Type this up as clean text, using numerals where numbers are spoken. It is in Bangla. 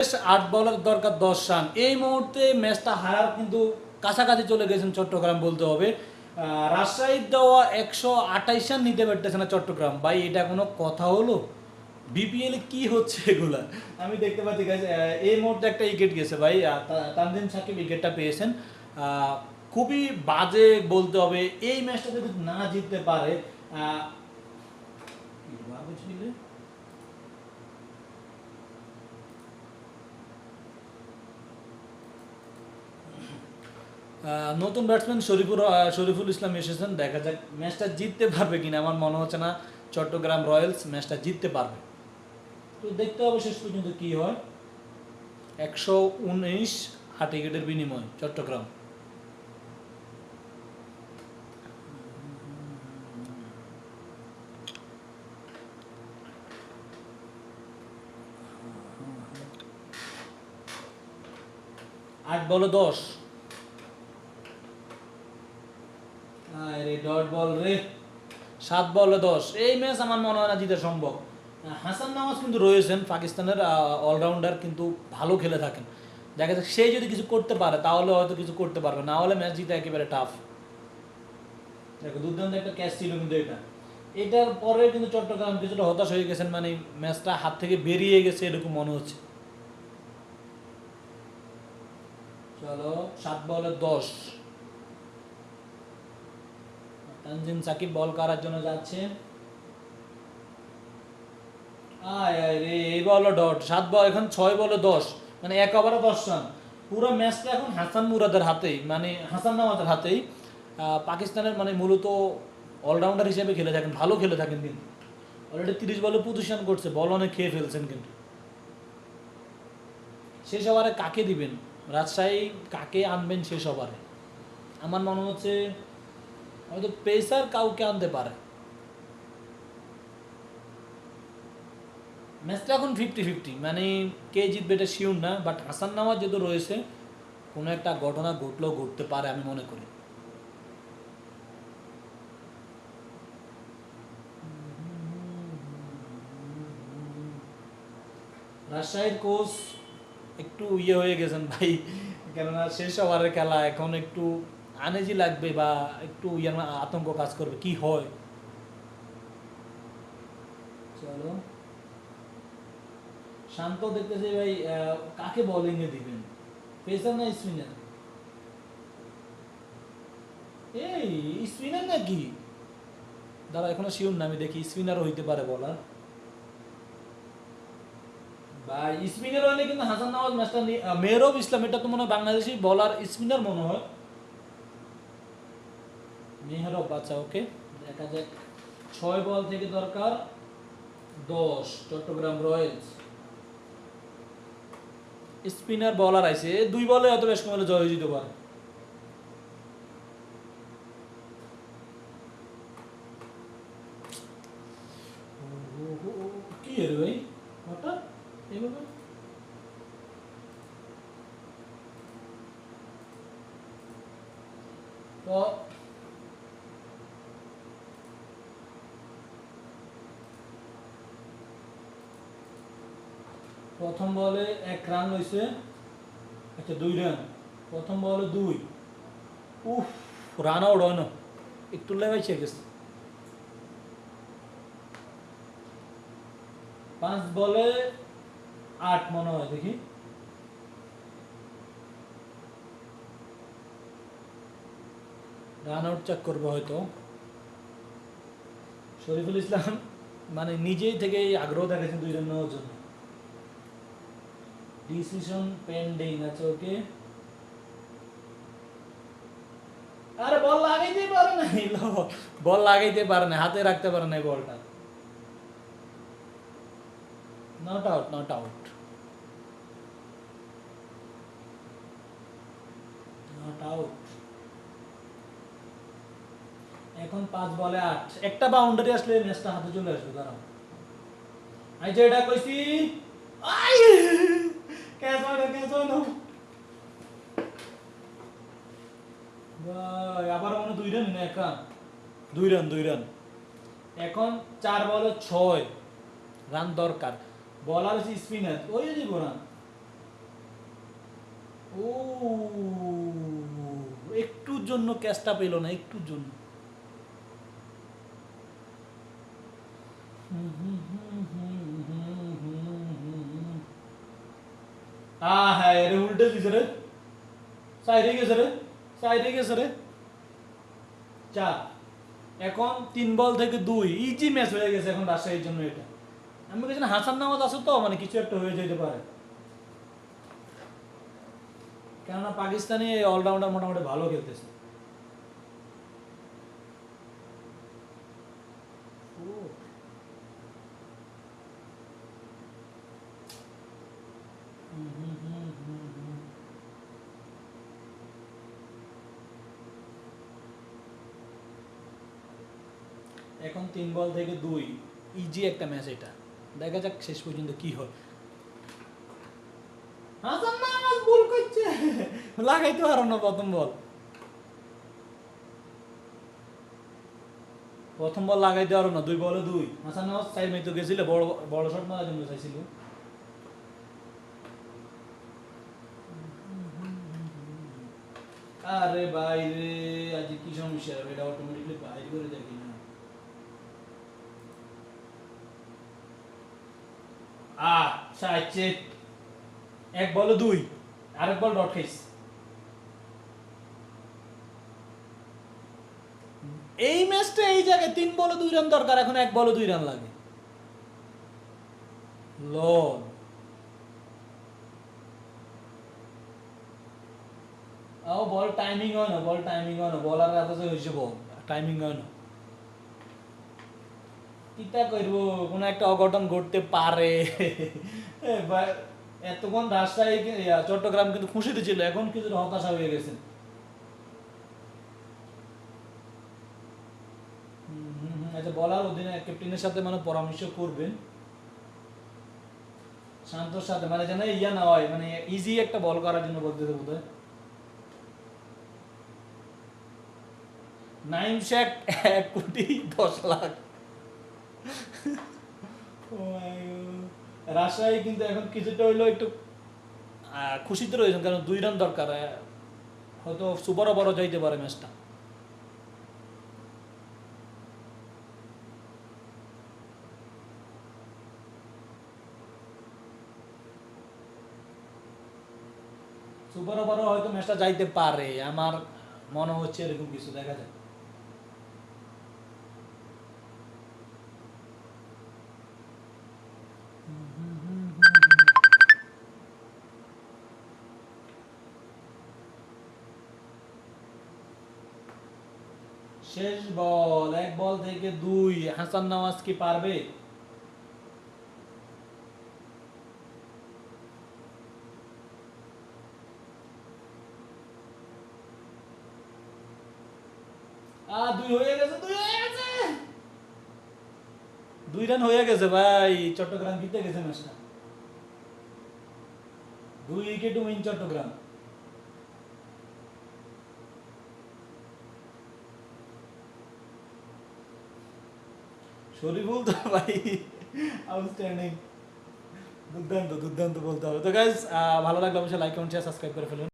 8 বলের দরকার 10 রান। এই মুহূর্তে ম্যাচটা হারার কিন্তু কাছাকাছি চলে গেছেন চট্টগ্রাম বলতে হবে। রাজশাহীর দেওয়া 128 রান নিতে পারতেছে না চট্টগ্রাম। ভাই এটা কোনো কথা হলো? বিপিএল এ কি হচ্ছে এগুলা? আমি দেখতে পাচ্ছি গাইস, এই মুহূর্তে একটা উইকেট গেছে ভাই। তানজিম সাকিব উইকেটটা পেয়েছেন। খুবই বাজে বলতে হবে। এই ম্যাচটা যদি না জিততে পারে, নতুন ব্যাটসম্যান শরীফুল ইসলাম এসেছেন। দেখা যাক ম্যাচটা জিততে পারবে কিনা। আমার মনে হচ্ছে না চট্টগ্রাম রয়্যালস ম্যাচটা জিততে পারবে। তো দেখতে হবে শেষ পর্যন্ত কি হয়। 119 8 উইকেটের বিনিময় চট্টগ্রাম। আট বলে 10। আরে ডট বল রে। 7 বলে 10। এই ম্যাচ আমার মনে হয় না জিতা সম্ভব। হাসান নামাজ কিন্তু রয়েছেন পাকিস্তানের অলরাউন্ডার, কিন্তু ভালো খেলে থাকেন। দেখা যাক সেই যদি কিছু করতে পারে তাহলে হয়তো কিছু করতে পারবে, না হলে ম্যাচ জিতা একেবারে টাফ। দেখো দুর্দান্ত একটা ক্যাচ ছিল কিন্তু এটার পরে কিন্তু চট্টগ্রাম কিছুটা হতাশ হয়ে গেছেন, মানে ম্যাচটা হাত থেকে বেরিয়ে গেছে এরকম মনে হচ্ছে। চলো 7 বলে 10। তানজিম সাকিব বল করার জন্য যাচ্ছে। আয় আয় রে, এই বল ডট। 7 বল এখন 6 বলে 10, মানে এক ওভারে 10 রান। পুরো ম্যাচটা এখন হাসান মুরাদের হাতেই, মানে হাসান নামাজের হাতেই। পাকিস্তানের মানে মূলত অলরাউন্ডার হিসেবে খেলে থাকেন, ভালো খেলে থাকেন, কিন্তু অলরেডি 30 বলে 25 রান করছে, বল অনেক খেয়ে ফেলছেন। কিন্তু শেষ ওভারে কাকে দিবেন? রাজশাহী কাকে আনবেন শেষ ওভারে? আমার মনে হচ্ছে হয়তো পেসার কাউকে আনতে পারে। ম্যাচটা এখন 50-50, মানে কে জিতবে এটা শিওর না, বাট হাসান নামাজ যেহেতু রয়েছে কোনো একটা ঘটনা ঘটলেও ঘটতে পারে আমি মনে করি। রাজশাহীর কোচ একটু হয়ে গেছেন ভাই, কেননা শেষ ওভারের খেলা, এখন একটু আনেজি লাগবে বা একটু আতঙ্ক কাজ করবে কি হয়। চলো শান্ত দেখতেছি ভাই, কাকে বোলিং এ দিবেন, পেসার না স্পিনার? এই স্পিনার নাকি? দাঁড়া এখনো শিওর না, আমি দেখি স্পিনারও হইতে পারে বলার। ভাই স্পিনার হইলে কিন্তু হাসান নওয়াজ ম্যাচটা মেহরব ইসলাম, এটা তো মনে হয় বাংলাদেশি বলার স্পিনার মনে হয়। মেহরব, আচ্ছা ওকে, দেখা যাক। 6 বল থেকে দরকার 10 চট্টগ্রাম রয়্যালস। স্পিনার বলার আইছে, 2 বলে এত বেশ কমলে জয় হয়ে যেতে পারে। কি রে ভাই হঠাৎ এইভাবে? তো প্রথম বলে 1 রান হয়েছে, আচ্ছা 2 রান। প্রথম বলে 2, উফ, রান আউট হয় না, একটু লেবাইছে গেছে। 5 বলে 8 মনে হয়, দেখি। রান আউট চেক করবে হয়তো। শরীফুল ইসলাম মানে নিজেই থেকে আগ্রহ দেখাচ্ছেন 2 রান নেওয়ার জন্য। ডিসিশন পেন্ডিং আছে, ওকে। আরে বল লাগাইতে পারে না, বল লাগাইতে পারে না, হাতে রাখতে পারে না বলটা। Not out, not out, not out. এখন 5 বলে 8, একটা বাউন্ডারি আসলে ম্যাচটা হাতে চলে আসবে। দাঁড়াও, আই যে এটা কইছি। আই ক্যাচ হয় না, ক্যাচ হয় না ভাই। আবার মনে 2 রান না, 1 রান। 2 run, 2 run. এখন 4 বলে 6 রান দরকার। বলার হচ্ছে স্পিনার, ওই দিব রান। ও, একটুর জন্য ক্যাচটা পেল না, একটুর জন্য। হ্যাঁ, রে উল্টে দিছে রে, সাইডে গেছে রে, সাইডে গেছে রে। 4। এখন 3 বল থেকে 2, ইজি ম্যাচ হয়ে গেছে এখন রাজশাহীর জন্য এটা। আমি বলছি না হাসান নামাজ আছে তো, মানে কিছু একটা হয়ে যেতে পারে, কেননা পাকিস্তানি অলরাউন্ডার মোটামুটি ভালো খেলতেছে। এখন 3 বল থেকে 2, ইজি একটা ম্যাচ এটা। দেখা যাক শেষ পর্যন্ত কি হয়। হাসান নামাজ বল করছে, লাগাইতে পারো না প্রথম বল। প্রথম বল লাগাইতে পারো না, 2 বলে 2। হাসান নামাজ সাইড মেয়ে গেছিল, বড় বড় শট মারার জন্য চাইছিল। আরে ভাই রে, আজ কি সমস্যা, এটা অটোমেটিকলি বাইরে করে দেখি না। চাইছে 1 বলে 2, আরেক বল ডট খাইছে। এই ম্যাচটা এই জায়গায় 3 বলে 2 রান দরকার, এখন 1 বলে 2 রান লাগে। লল, ও বল টাইমিং হয় না, বল টাইমিং হয় না, বলার এত যে হয়েছে বল টাইমিং হয় না। কিতা করব, কোনো একটা অঘটন ঘটতে পারে। এতক্ষণ রাজশাহী চট্টগ্রাম কিন্তু খুশিতে ছিল, এখন কিন্তু হতাশা হয়ে গেছে। আচ্ছা, বলার অধীনে ক্যাপ্টেনের সাথে মানে পরামর্শ করবেন শান্তর সাথে, মানে যেন ইয়া না হয়, মানে ইজি একটা বল করার জন্য বলতেছে বোধ হয়। নাইম শেখ 1,10,00,000। ও মাই গড। রাজশাহী কিন্তু এখন কিছুটা হইলেও একটু খুশিতে রয়েছেন, কারণ 2 রান দরকার, হয়তো সুপারও বড় যাইতে পারে ম্যাচটা। সুপার ওভারও হয়তো ম্যাচটা যাইতে পারে, আমার মনে হচ্ছে এরকম কিছু, দেখা যায়। শেষ বল, 1 বল থেকে 2, হাসান নওয়াজ কি পারবে? দুই হয়ে গেছে, 2 হয়ে গেছে, 2 রান হয়ে গেছে ভাই, চট্টগ্রাম জিতে গেছে ম্যাচটা। 2 উইকেট উইন চট্টগ্রাম। শরীফুল তো ভাই আউটস্ট্যান্ডিং, দুর্দান্ত দুর্দান্ত বলতে হবে। তো গাইজ, ভালো লাগলে অবশ্যই লাইক কমেন্ট শেয়ার সাবস্ক্রাইব করে ফেলুন।